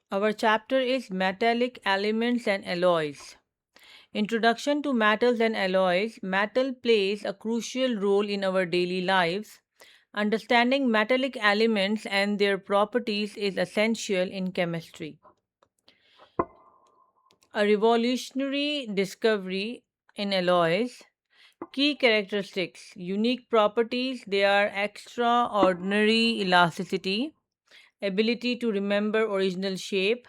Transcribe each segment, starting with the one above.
Our chapter is Metallic Elements and Alloys. Introduction to Metals and Alloys. Metal plays a crucial role in our daily lives. Understanding metallic elements and their properties is essential in chemistry. A revolutionary discovery in alloys. Key characteristics, unique properties, they are extraordinary elasticity, ability to remember original shape,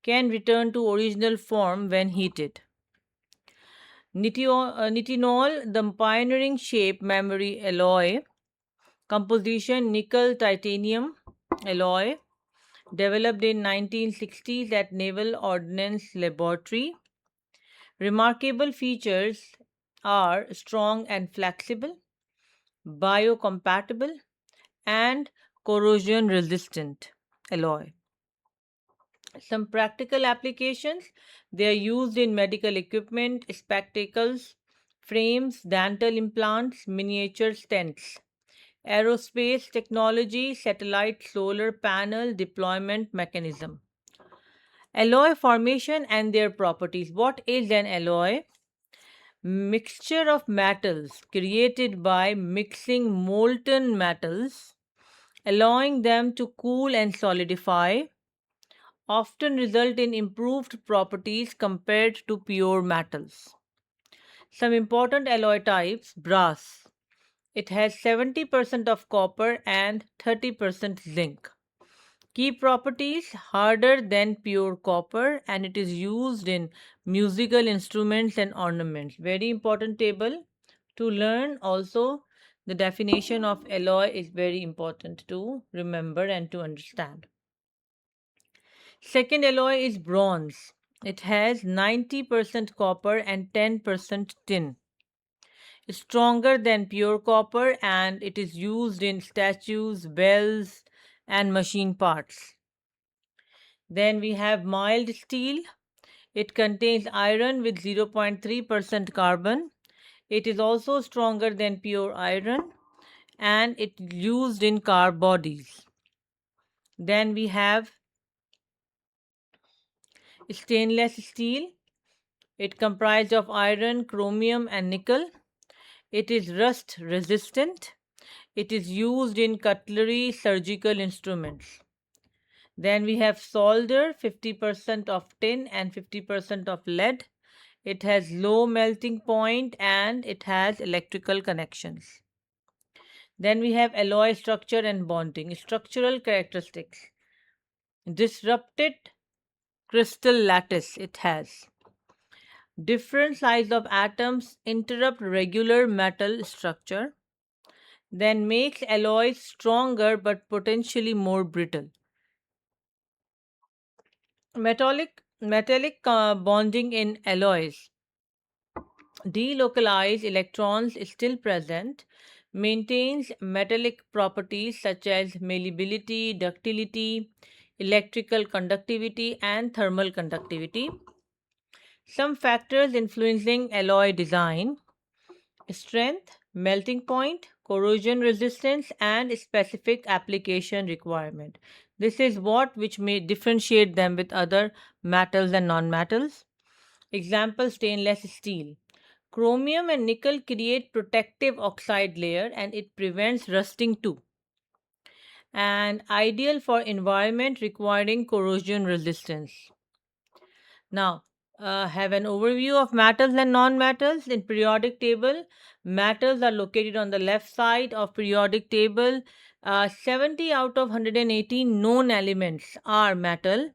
can return to original form when heated. Nitinol, the pioneering shape memory alloy, composition nickel titanium alloy, developed in 1960s at Naval Ordnance Laboratory. Remarkable features are strong and flexible, biocompatible, and corrosion resistant alloy. Some practical applications, they are used in medical equipment, spectacles, frames, dental implants, miniature stents, aerospace technology, satellite solar panel deployment mechanism. Alloy formation and their properties. What is an alloy? Mixture of metals created by mixing molten metals, allowing them to cool and solidify, often result in improved properties compared to pure metals. Some important alloy types: brass. It has 70% of copper and 30% zinc. Key properties: harder than pure copper, and it is used in musical instruments and ornaments. Very important table to learn. Also, the definition of alloy is very important to remember and to understand. Second alloy is bronze. It has 90% copper and 10% tin. Stronger than pure copper, and it is used in statues, bells, and machine parts. Then we have mild steel. It contains iron with 0.3% carbon. It is also stronger than pure iron, and it is used in car bodies. Then we have stainless steel. It comprised of iron, chromium, and nickel. It is rust resistant. It is used in cutlery, surgical instruments. Then we have solder, 50% of tin and 50% of lead. It has low melting point and it has electrical connections. Then we have alloy structure and bonding. Structural characteristics. Disrupted crystal lattice it has. Different size of atoms interrupt regular metal structure, then makes alloys stronger but potentially more brittle. Metallic bonding in alloys. Delocalized electrons is still present, maintains metallic properties such as malleability, ductility, electrical conductivity, and thermal conductivity. Some factors influencing alloy design: strength, melting point, corrosion resistance, and specific application requirement. This is what which may differentiate them with other metals and non-metals. Example: stainless steel. Chromium and nickel create protective oxide layer and it prevents rusting too. And ideal for environment requiring corrosion resistance. Now, have an overview of metals and non-metals in periodic table. Metals are located on the left side of periodic table. 70 out of 118 known elements are metal.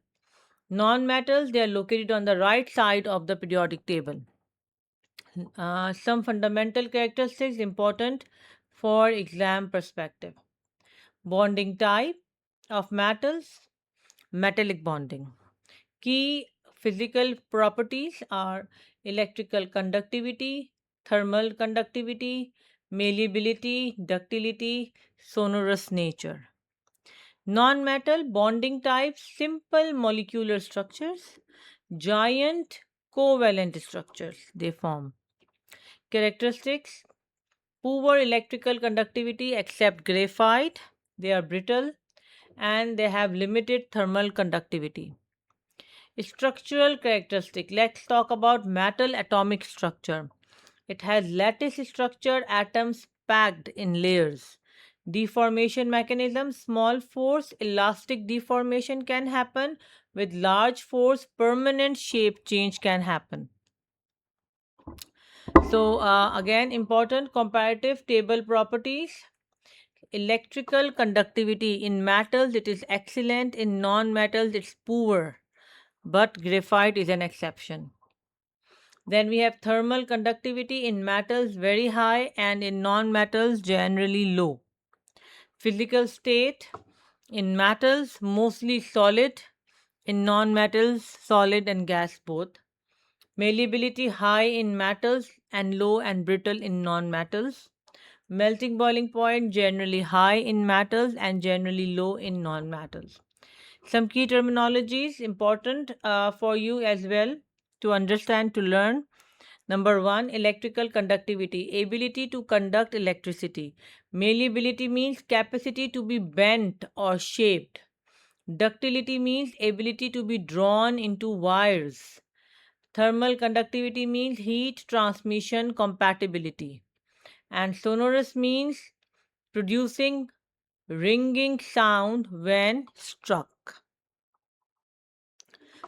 Non-metals, they are located on the right side of the periodic table. Some fundamental characteristics important for exam perspective. Bonding type of metals: metallic bonding. Key physical properties are electrical conductivity, thermal conductivity, malleability, ductility, sonorous nature. Non-metal bonding types: simple molecular structures, giant covalent structures they form. Characteristics: poor electrical conductivity except graphite, they are brittle, and they have limited thermal conductivity. Structural characteristic. Let's talk about metal atomic structure. It has lattice structure, atoms packed in layers. Deformation mechanism. Small force, elastic deformation can happen. With large force, permanent shape change can happen. So, again, important comparative table properties. Electrical conductivity. In metals, it is excellent. In non metals, it's poor. But graphite is an exception. Then we have thermal conductivity. In metals, very high, and in non metals, generally low. Physical state. In metals, mostly solid. In non metals, solid and gas both. Malleability high in metals and low and brittle in non metals. Melting boiling point generally high in metals and generally low in non metals. Some key terminologies important for you as well to understand, to learn. Number one, electrical conductivity, ability to conduct electricity. Malleability means capacity to be bent or shaped. Ductility means ability to be drawn into wires. Thermal conductivity means heat transmission compatibility. And sonorous means producing ringing sound when struck.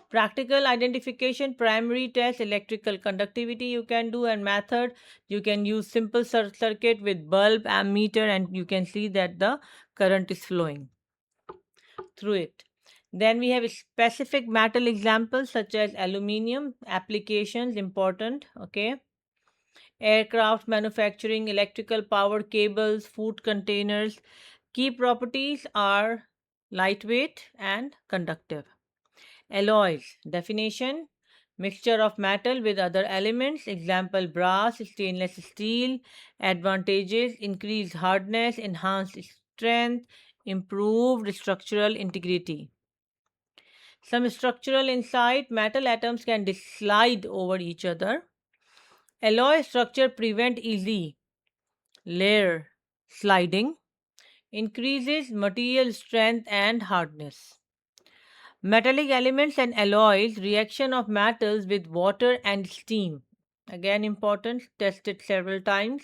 Practical identification, primary test, electrical conductivity you can do, and method you can use simple circuit with bulb, ammeter, and you can see that the current is flowing through it. Then we have specific metal examples such as aluminium applications, important, okay. Aircraft manufacturing, electrical power cables, food containers. Key properties are lightweight and conductive. Alloys. Definition: mixture of metal with other elements. Example: brass, stainless steel. Advantages: increased hardness, enhanced strength, improved structural integrity. Some structural insight: metal atoms can slide over each other. Alloy structure prevent easy layer sliding. Increases material strength and hardness. Metallic elements and alloys, reaction of metals with water and steam. Again important, tested several times.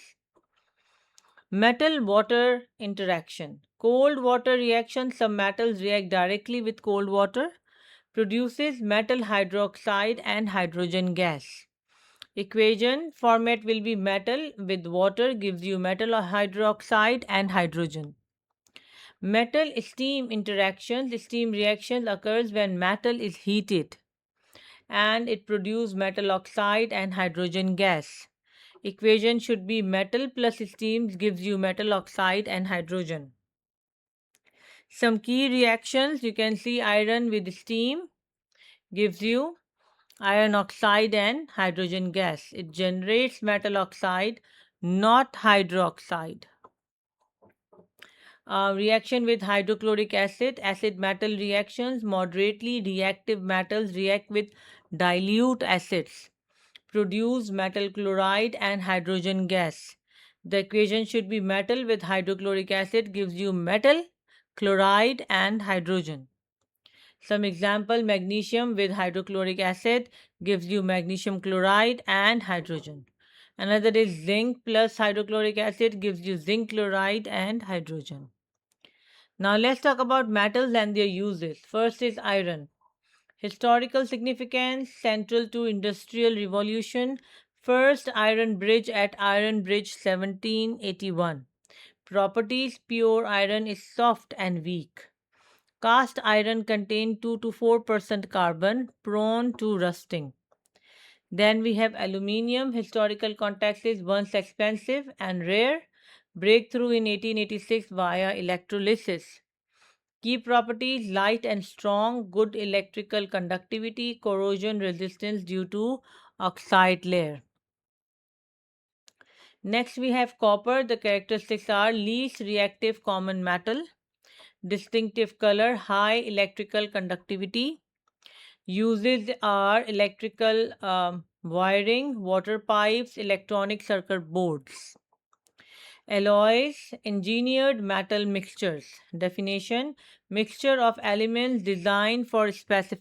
Metal water interaction. Cold water reaction, some metals react directly with cold water, produces metal hydroxide and hydrogen gas. Equation format will be metal with water gives you metal hydroxide and hydrogen. Metal steam interactions, steam reactions occurs when metal is heated and it produces metal oxide and hydrogen gas. Equation should be metal plus steam gives you metal oxide and hydrogen. Some key reactions, you can see iron with steam gives you iron oxide and hydrogen gas. It generates metal oxide, not hydroxide. Reaction with hydrochloric acid, acid metal reactions, moderately reactive metals react with dilute acids, produce metal chloride and hydrogen gas. The equation should be metal with hydrochloric acid gives you metal, chloride and hydrogen. Some example: magnesium with hydrochloric acid gives you magnesium chloride and hydrogen. Another is zinc plus hydrochloric acid gives you zinc chloride and hydrogen. Now let's talk about metals and their uses. First is iron. Historical significance, central to industrial revolution. First iron bridge at Iron Bridge 1781. Properties: pure iron is soft and weak. Cast iron contain 2 to 4% carbon, prone to rusting. Then we have aluminium. Historical context is once expensive and rare. Breakthrough in 1886 via electrolysis. Key properties: light and strong, good electrical conductivity, corrosion resistance due to oxide layer. Next we have copper. The characteristics are least reactive common metal, distinctive color, high electrical conductivity. Uses are electrical wiring, water pipes, electronic circuit boards. Alloys, engineered metal mixtures. Definition: mixture of elements designed for specific